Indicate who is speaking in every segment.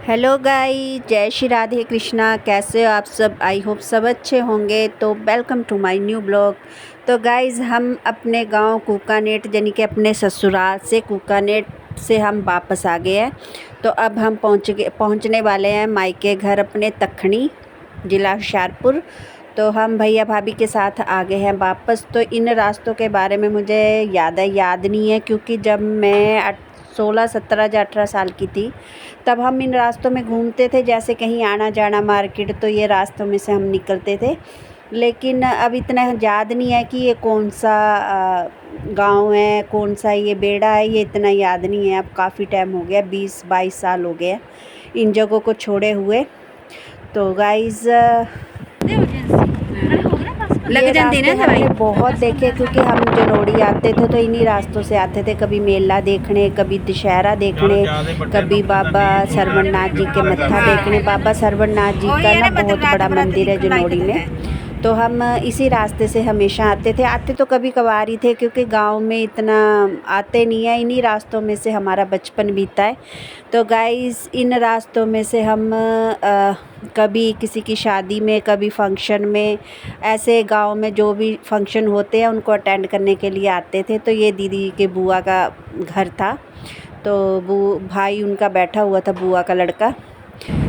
Speaker 1: Hello guys, जय श्री राधे कृष्णा। कैसे हो आप सब? आई होप सब अच्छे होंगे। तो welcome to my new blog. तो गाइस, हम अपने गांव कूकानेट यानी कि अपने ससुराल से कूकानेट से हम वापस आ गए हैं। तो अब हम पहुंचने वाले हैं मायके घर अपने तखनी, ज़िला होशियारपुर। तो हम भैया भाभी के साथ आ गए हैं वापस। तो इन रास्तों के बारे में मुझे याद नहीं है, क्योंकि जब मैं 16, 17 या 18 साल की थी तब हम इन रास्तों में घूमते थे, जैसे कहीं आना जाना मार्केट, तो ये रास्तों में से हम निकलते थे। लेकिन अब इतना याद नहीं है कि ये कौन सा गांव है, कौन सा ये बेड़ा है, ये इतना याद नहीं है। अब काफ़ी टाइम हो गया, 20-22 साल हो गए इन जगहों को छोड़े हुए। तो गाइज़, ये रास्ते हमने बहुत देखे, क्योंकि हम जनोड़ी आते थे तो इन्हीं रास्तों से आते थे। कभी मेला देखने, कभी दशहरा देखने, कभी बाबा सरवणनाथ जी के मत्था देखने। बाबा सरवणनाथ जी का ना बहुत बड़ा मंदिर है जनोड़ी में। तो हम इसी रास्ते से हमेशा आते थे। आते तो कभी कभार ही थे, क्योंकि गांव में इतना आते नहीं है। इन्हीं रास्तों में से हमारा बचपन बीता है। तो गाइस, इन रास्तों में से हम कभी किसी की शादी में, कभी फंक्शन में, ऐसे गांव में जो भी फंक्शन होते हैं उनको अटेंड करने के लिए आते थे। तो ये दीदी के बुआ का घर था, तो भाई उनका बैठा हुआ था, बुआ का लड़का।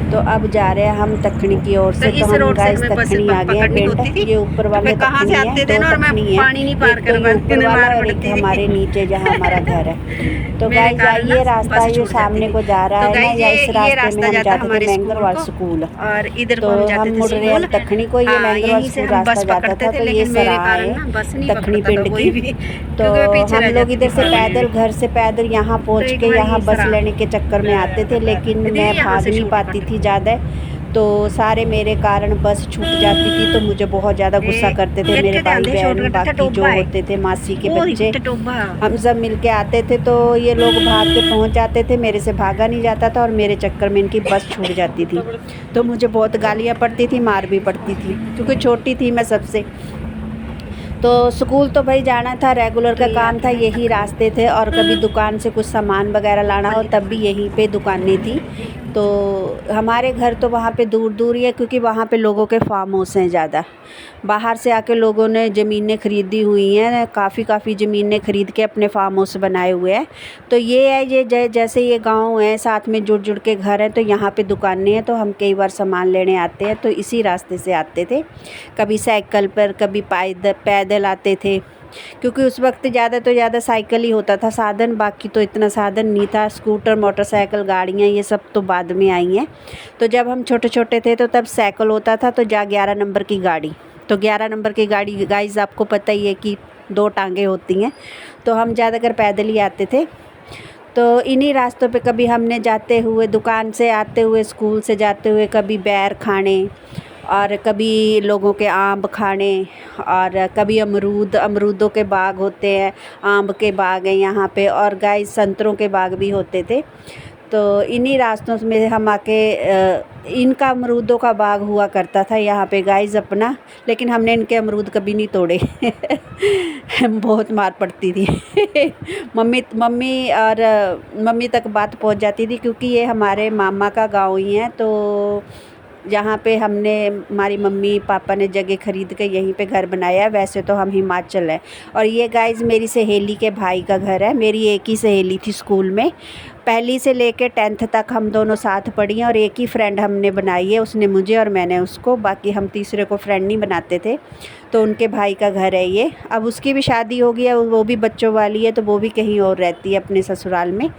Speaker 1: तो अब जा रहे हैं हम तखनी की ओर से। तो हम गाइस तखनी आ गए हैं। ये ऊपर वाले तखनी है, दो तखनी है, एक तो ये ऊपर वाला और एक हमारे नीचे जहाँ हमारा घर है। तो गाइस, ये रास्ता ये सामने को जा रहा है ना, या इस रास्ते में हम जाते थे मैंगरवाल स्कूल। और इधर तो हम मुड़ रहे हैं तखनी को। ये मैंगरवाल स्कूल रास्ता जाता था, तो ये सराह है तखनी पिंड की। तो हम लोग इधर से पैदल, घर से पैदल यहाँ पहुँच के यहाँ बस लेने के चक्कर में आते थे, लेकिन मैं भाग नहीं पाती थी ज़्यादा। तो सारे मेरे कारण बस छूट जाती थी, तो मुझे बहुत ज़्यादा गुस्सा करते थे मेरे भाई बहन, बाकी जो होते थे मासी के बच्चे, हम सब मिलके आते थे। तो ये लोग भाग के पहुंच जाते थे, मेरे से भागा नहीं जाता था, और मेरे चक्कर में इनकी बस छूट जाती थी। तो मुझे बहुत गालियाँ पड़ती थी, मार भी पड़ती थी, क्योंकि छोटी थी मैं सबसे। तो स्कूल तो भाई जाना था, रेगुलर का काम था, यही रास्ते थे। और कभी दुकान से कुछ सामान वगैरह लाना हो तब भी यहीं पे दुकानें थी। तो हमारे घर तो वहाँ पे दूर दूर ही है, क्योंकि वहाँ पे लोगों के फार्म हाउस हैं ज़्यादा। बाहर से आके लोगों ने ज़मीनें ख़रीदी हुई हैं, काफ़ी ज़मीनें ख़रीद के अपने फार्म हाउस बनाए हुए हैं। तो ये है, ये जैसे ये गांव है, साथ में जुड़ जुड़ के घर हैं, तो यहाँ पे दुकानें हैं। तो हम कई बार सामान लेने आते हैं, तो इसी रास्ते से आते थे। कभी साइकिल पर, कभी पैदल आते थे, क्योंकि उस वक्त ज़्यादा तो ज़्यादा साइकिल ही होता था साधन, बाकी तो इतना साधन नहीं था। स्कूटर, मोटरसाइकिल, गाड़ियाँ ये सब तो बाद में आई हैं। तो जब हम छोटे छोटे थे तो तब साइकिल होता था, तो 11 नंबर की गाड़ी। तो 11 नंबर की गाड़ी गाइस, आपको पता ही है कि 2 टांगें होती हैं। तो हम ज़्यादातर पैदल ही आते थे। तो इन्हीं रास्तों पे कभी हमने जाते हुए, दुकान से आते हुए, स्कूल से जाते हुए, कभी बैर खाने, और कभी लोगों के आम खाने, और कभी अमरूदों के बाग होते हैं, आम के बाग हैं यहाँ पे, और गाइस संतरों के बाग भी होते थे। तो इन्हीं रास्तों में हम आके, इनका अमरूदों का बाग हुआ करता था यहाँ पे गाइस अपना, लेकिन हमने इनके अमरूद कभी नहीं तोड़े। बहुत मार पड़ती थी। मम्मी तक बात पहुँच जाती थी, क्योंकि ये हमारे मामा का गाँव ही है। तो जहाँ पे हमारी मम्मी पापा ने जगह ख़रीद के यहीं पे घर बनाया है। वैसे तो हम हिमाचल हैं। और ये गाइस मेरी सहेली के भाई का घर है। मेरी एक ही सहेली थी स्कूल में, पहली से लेके 10th तक हम दोनों साथ पढ़ी हैं, और एक ही फ्रेंड हमने बनाई है, उसने मुझे और मैंने उसको। बाकी हम तीसरे को फ्रेंड नहीं बनाते थे। तो उनके भाई का घर है ये। अब उसकी भी शादी हो गई है, वो भी बच्चों वाली है, तो वो भी कहीं और रहती है अपने ससुराल में।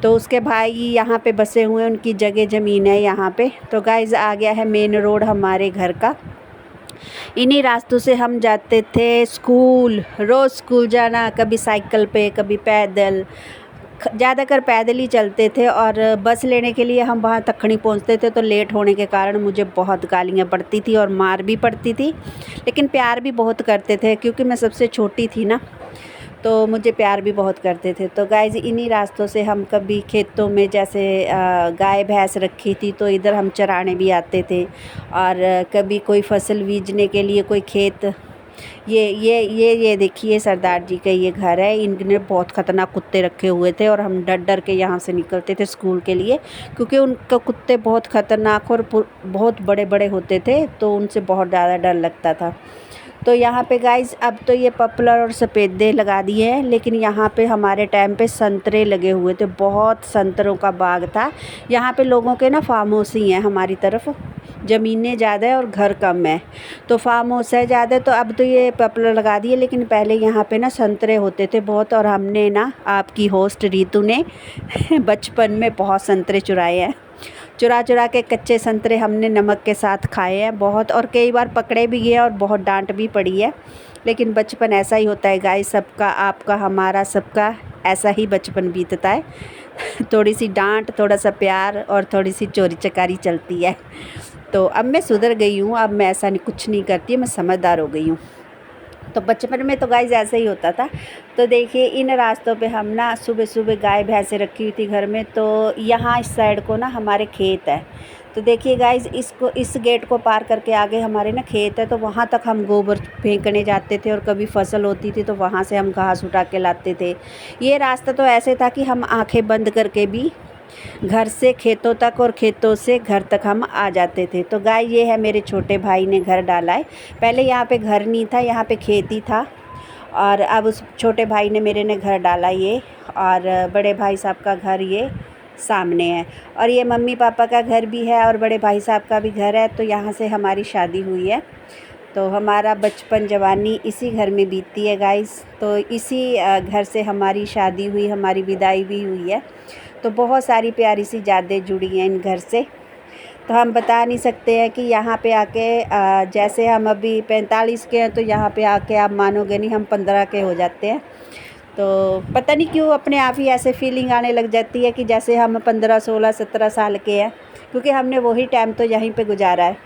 Speaker 1: तो उसके भाई यहाँ पे बसे हुए हैं, उनकी जगह ज़मीन है यहाँ पे। तो गाइस, आ गया है मेन रोड हमारे घर का। इन्हीं रास्तों से हम जाते थे स्कूल, रोज़ स्कूल जाना, कभी साइकिल पे, कभी पैदल, ज़्यादातर पैदल ही चलते थे। और बस लेने के लिए हम वहाँ तखनी पहुँचते थे, तो लेट होने के कारण मुझे बहुत गालियाँ पड़ती थी और मार भी पड़ती थी, लेकिन प्यार भी बहुत करते थे, क्योंकि मैं सबसे छोटी थी ना, तो मुझे प्यार भी बहुत करते थे। तो गाइस, इन्हीं रास्तों से हम कभी खेतों में, जैसे गाय भैंस रखी थी, तो इधर हम चराने भी आते थे। और कभी कोई फसल बीजने के लिए कोई खेत ये देखिए सरदार जी का ये घर है। इनने बहुत ख़तरनाक कुत्ते रखे हुए थे और हम डर डर के यहाँ से निकलते थे स्कूल के लिए, क्योंकि उनके कुत्ते बहुत ख़तरनाक और बहुत बड़े बड़े होते थे, तो उनसे बहुत ज़्यादा डर लगता था। तो यहाँ पे गाइज़ अब तो ये पॉपुलर और सफ़ेदे लगा दिए हैं, लेकिन यहाँ पे हमारे टाइम पे संतरे लगे हुए थे, बहुत संतरों का बाग था। यहाँ पे लोगों के ना फार्म हाउस ही हैं, हमारी तरफ ज़मीनें ज़्यादा है और घर कम है, तो फार्म हाउस है ज़्यादा, तो अब तो ये पॉपुलर लगा दिए। लेकिन पहले यहाँ पे ना संतरे होते थे बहुत, और हमने ना आपकी होस्ट रीतू ने बचपन में बहुत संतरे चुराए हैं। चुरा चुरा के कच्चे संतरे हमने नमक के साथ खाए हैं बहुत, और कई बार पकड़े भी गए और बहुत डांट भी पड़ी है। लेकिन बचपन ऐसा ही होता है गाइस, सबका, आपका, हमारा, सबका ऐसा ही बचपन बीतता है। थोड़ी सी डांट, थोड़ा सा प्यार और थोड़ी सी चोरी चकारी चलती है। तो अब मैं सुधर गई हूँ, अब मैं ऐसा कुछ नहीं करती, मैं समझदार हो गई हूँ। तो बचपन में तो गाइस ऐसा ही होता था। तो देखिए इन रास्तों पे हम ना सुबह सुबह गाय भैंसे रखी हुई थी घर में, तो यहाँ इस साइड को ना हमारे खेत है। तो देखिए गाइस इस गेट को पार करके आगे हमारे ना खेत है, तो वहाँ तक हम गोबर फेंकने जाते थे, और कभी फसल होती थी तो वहाँ से हम घास उठा के लाते थे। ये रास्ता तो ऐसे था कि हम आंखें बंद करके भी घर से खेतों तक और खेतों से घर तक हम आ जाते थे। तो गाय ये है, मेरे छोटे भाई ने घर डाला है। पहले यहाँ पे घर नहीं था, यहाँ पे खेती था, और अब उस छोटे भाई ने मेरे ने घर डाला ये, और बड़े भाई साहब का घर ये सामने है, और ये मम्मी पापा का घर भी है और बड़े भाई साहब का भी घर है। तो यहाँ से हमारी शादी हुई है, तो हमारा बचपन जवानी इसी घर में बीती है गाइस। तो इसी घर से हमारी शादी हुई, हमारी विदाई भी हुई है। तो बहुत सारी प्यारी सी यादें जुड़ी हैं इन घर से, तो हम बता नहीं सकते हैं कि यहाँ पे आके जैसे हम अभी 45 के हैं, तो यहाँ पे आके आप मानोगे नहीं हम 15 के हो जाते हैं। तो पता नहीं क्यों अपने आप ही ऐसे फीलिंग आने लग जाती है कि जैसे हम 15, 16, 17 साल के हैं, क्योंकि हमने वही टाइम तो यहीं पे गुजारा है।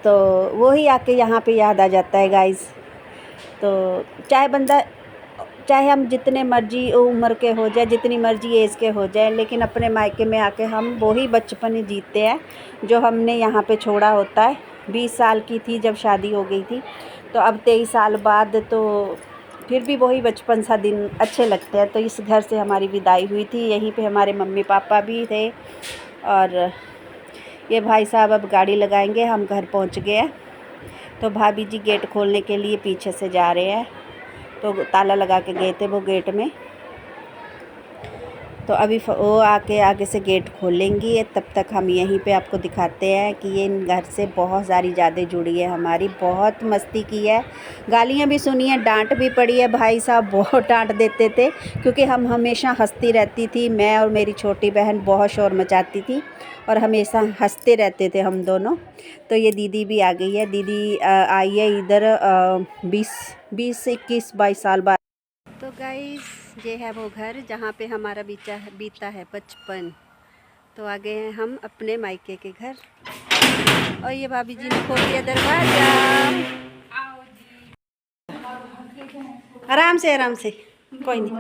Speaker 1: तो वही आके यहाँ पे याद आ जाता है गाइस। तो चाहे हम जितने मर्जी उम्र के हो जाए, जितनी मर्जी एज के हो जाए, लेकिन अपने मायके में आके हम वही बचपन ही जीते हैं जो हमने यहाँ पे छोड़ा होता है। 20 साल की थी जब शादी हो गई थी, तो अब 23 साल बाद, तो फिर भी वही बचपन सा दिन अच्छे लगते हैं। तो इस घर से हमारी विदाई हुई थी, यहीं पे हमारे मम्मी पापा भी थे, और ये भाई साहब अब गाड़ी लगाएंगे, हम घर पहुँच गए हैं। तो भाभी जी गेट खोलने के लिए पीछे से जा रहे हैं, तो ताला लगा के गए थे वो गेट में, तो अभी वो आगे से गेट खोलेंगी। तब तक हम यहीं पे आपको दिखाते हैं कि ये इन घर से बहुत सारी यादें जुड़ी है हमारी। बहुत मस्ती की है, गालियाँ भी सुनी है, डांट भी पड़ी है। भाई साहब बहुत डांट देते थे, क्योंकि हम हमेशा हंसती रहती थी। मैं और मेरी छोटी बहन बहुत शोर मचाती थी और हमेशा हंसते रहते थे हम दोनों। तो ये दीदी भी आ गई है, दीदी आई है इधर 20, 21, 22 साल बाद। तो गाइस ये है वो घर जहाँ पे हमारा बीता है बचपन। तो आ गए हैं हम अपने मायके के घर, और ये भाभी जी ने खोल दिया दरवाजा। आराम से कोई नहीं।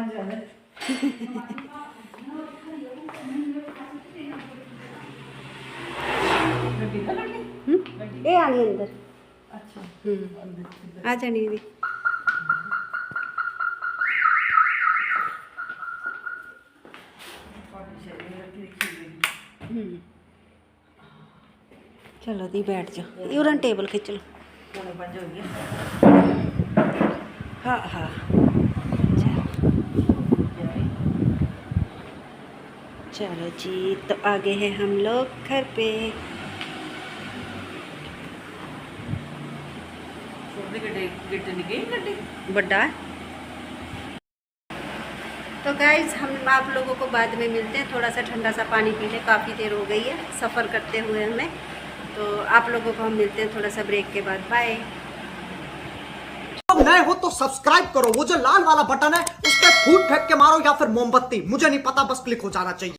Speaker 1: ए आनी अंदर, आ जानी भी। चलो दी बैठ जाओ, यूरन टेबल खिंच लो। हाँ हाँ चलो जी, तो आगे हैं हम लोग घर पे। बड़ा। तो गाइज हम आप लोगों को बाद में मिलते हैं, थोड़ा सा ठंडा सा पानी पी लें, काफ़ी देर हो गई है सफ़र करते हुए हमें। तो आप लोगों को हम मिलते हैं थोड़ा सा ब्रेक के बाद। बाय।
Speaker 2: अब नए हो तो सब्सक्राइब करो, वो जो लाल वाला बटन है उस पर फूट फेंक के मारो या फिर मोमबत्ती, मुझे नहीं पता, बस क्लिक हो जाना चाहिए।